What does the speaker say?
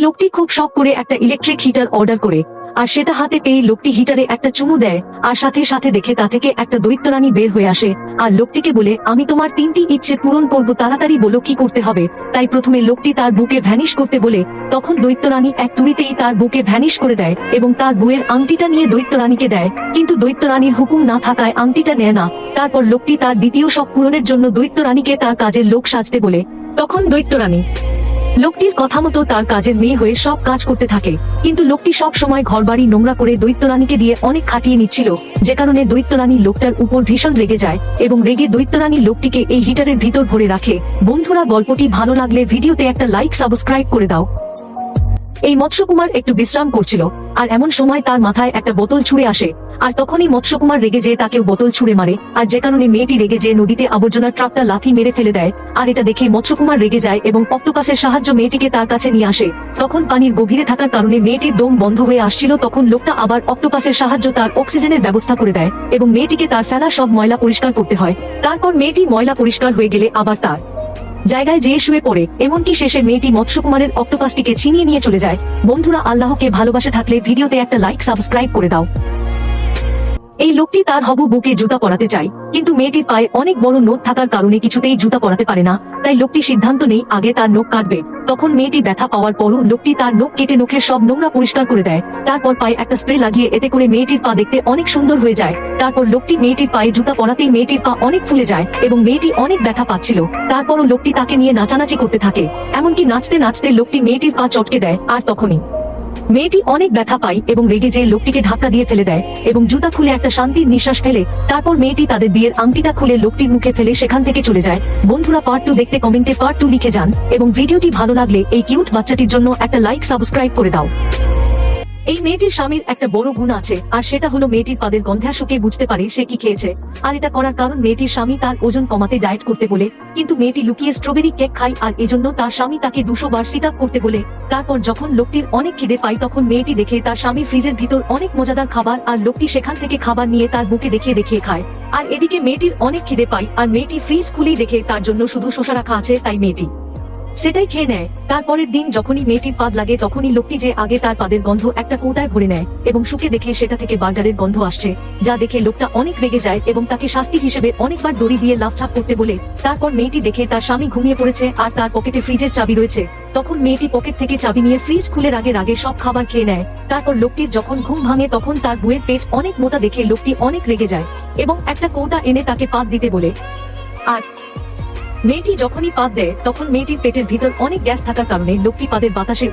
লোকটি খুব শখ করে একটা ইলেকট্রিক হিটার অর্ডার করে, আর সেটা হাতে পেয়ে লোকটি হিটারে একটা চুমু দেয়, আর সাথে সাথে দেখে তা থেকে একটা দৈত্যরানী বের হয়ে আসে, আর লোকটিকে বলে, আমি তোমার 3টি ইচ্ছে পূরণ করব, তাড়াতাড়ি বলো কি করতে হবে। তাই প্রথমে লোকটি তার বুকে ভ্যানিশ করতে বলে, তখন দৈত্যরানী এক তুড়িতেই তার বুকে ভ্যানিশ করে দেয় এবং তার বউয়ের আংটিটা নিয়ে দৈত্যরানীকে দেয়, কিন্তু দৈত্যরানীর হুকুম না থাকায় আংটিটা নেয় না। তারপর লোকটি তার দ্বিতীয় শখ পূরণের জন্য দৈত্যরানীকে তার কাজের লোক সাজতে বলে, তখন দৈত্যরানী লোকটির কথা মতো তার কাজের মেয়ে হয়ে সব কাজ করতে থাকে, কিন্তু লোকটি সব সময় ঘরবাড়ি নোংরা করে দৈত্যরানীকে দিয়ে অনেক খাটিয়ে নিচ্ছিল, যে কারণে দৈত্যরানী লোকটার উপর ভীষণ রেগে যায় এবং রেগে দৈত্যরানী লোকটিকে এই হিটারের ভিতর ভরে রাখে। বন্ধুরা, গল্পটি ভালো লাগলে ভিডিওতে একটা লাইক সাবস্ক্রাইব করে দাও। এই মৎস্যকুমার একটু বিশ্রাম করছিল, আর এমন সময় তার মাথায় একটা বোতল ছুঁড়ে আসে, আর তখনই মৎস্যকুমার রেগে যেয়ে তাকেও বোতল ছুঁড়ে মারে, আর যে কারণে মেয়েটি রেগে যেয়ে নদীতে আবর্জনার ট্রাকটা লাথি মেরে ফেলে দেয়। আর এটা দেখে মৎস্যকুমার রেগে যায় এবং অক্টোপাসের সাহায্য মেয়েটিকে তার কাছে নিয়ে আসে। তখন পানির গভীরে থাকার কারণে মেয়েটির দম বন্ধ হয়ে আসছিল, তখন লোকটা আবার অক্টোপাসের সাহায্য তার অক্সিজেনের ব্যবস্থা করে দেয় এবং মেয়েটিকে তার ফেলা সব ময়লা পরিষ্কার করতে হয়। তারপর মেয়েটি ময়লা পরিষ্কার হয়ে গেলে আবার তার জায়গায় যেয়ে শুয়ে পড়ে, এমনকি শেষে মেয়েটি মৎস্যকুমারের অক্টোপাসটিকে ছিনিয়ে নিয়ে চলে যায়। বন্ধুরা, আল্লাহকে ভালোবাসে থাকলে ভিডিওতে একটা লাইক সাবস্ক্রাইব করে দাও। এই লোকটি তার হবু বউকে জুতা পরাতে চায়, কিন্তু মেয়েটির পায়ে অনেক বড় নখ থাকার কারণে কিছুতেই জুতা পরাতে পারে না। তাই লোকটি সিদ্ধান্ত নেই আগে তার নখ কাটবে। তখন মেয়েটি ব্যথা পাওয়ার পরও লোকটি তার নখ কেটে নখের সব নোংরা পরিষ্কার করে দেয়। তারপর পায়ে একটা স্প্রে লাগিয়ে এতে করে মেয়েটির পা দেখতে অনেক সুন্দর হয়ে যায়। তারপর লোকটি মেয়েটির পায়ে জুতা পরাতেই মেয়েটির পা অনেক ফুলে যায় এবং মেয়েটি অনেক ব্যথা পাচ্ছিল। তারপরও লোকটি তাকে নিয়ে নাচানাচি করতে থাকে, এমনকি নাচতে নাচতে লোকটি মেয়েটির পা চটকে দেয়, আর তখনই মেয়েটি অনেক ব্যথা পায় এবং রেগে যেয়ে লোকটিকে ধাক্কা দিয়ে ফেলে দেয় এবং জুতা খুলে একটা শান্তির নিঃশ্বাস ফেলে। তারপর মেয়েটি তাদের বিয়ের আংটিটা খুলে লোকটির মুখে ফেলে সেখান থেকে চলে যায়। বন্ধুরা, পার্ট 2 দেখতে কমেন্টে পার্ট 2 লিখে যান এবং ভিডিওটি ভালো লাগলে এই কিউট বাচ্চাটির জন্য একটা লাইক সাবস্ক্রাইব করে দাও। এই মেয়েটির স্বামীর একটা বড় গুণ আছে, আর সেটা হলো মেয়েটির পাদের গন্ধা শুকে বুঝতে পারে সে কি খেয়েছে। আর এটা করার কারণ মেয়েটির স্বামী তার ওজন কমাতে ডায়েট করতে বলে, কিন্তু মেয়েটি লুকিয়ে স্ট্রবেরি কেক খায়, আর এজন্য তার স্বামী তাকে 200 বার সিট আপ করতে বলে। তারপর যখন লোকটির অনেক খিদে পায় তখন মেয়েটি দেখে তার স্বামী ফ্রিজের ভিতর অনেক মজাদার খাবার, আর লোকটি সেখান থেকে খাবার নিয়ে তার বুকে দেখিয়ে দেখিয়ে খায়। আর এদিকে মেয়েটির অনেক খিদে পায়, আর মেয়েটি ফ্রিজ খুলেই দেখে তার জন্য শুধু শসা রাখা আছে, তাই মেয়েটি সেটাই খেয়ে নেয়। তারপরের দিন যখনই মেয়েটির পাদ লাগে তখনই লোকটি যে আগে তার পাদের গন্ধ একটা কৌটায় ভরে নেয় এবং শুকে দেখে সেটা থেকে বার্গারের গন্ধ আসছে, যা দেখে লোকটা অনেক রেগে যায় এবং তাকে শাস্তি হিসেবে অনেকবার দড়ি দিয়ে লাফঝাপ করতে বলে। তারপর মেয়েটি দেখে তার স্বামী ঘুমিয়ে পড়েছে আর তার পকেটে ফ্রিজের চাবি রয়েছে। তখন মেয়েটি পকেট থেকে চাবি নিয়ে ফ্রিজ খুলে রাগে সব খাবার খেয়ে নেয়। তারপর লোকটির যখন ঘুম ভাঙে তখন তার বউয়ের পেট অনেক মোটা দেখে লোকটি অনেক রেগে যায় এবং একটা কৌটা এনে তাকে পাত দিতে বলে। আর মেয়েটি যখনই পাত দেয় তখন মেয়েটির পেটের ভিতর অনেক গ্যাস থাকার কারণে লোকটি পাদের বাতাসে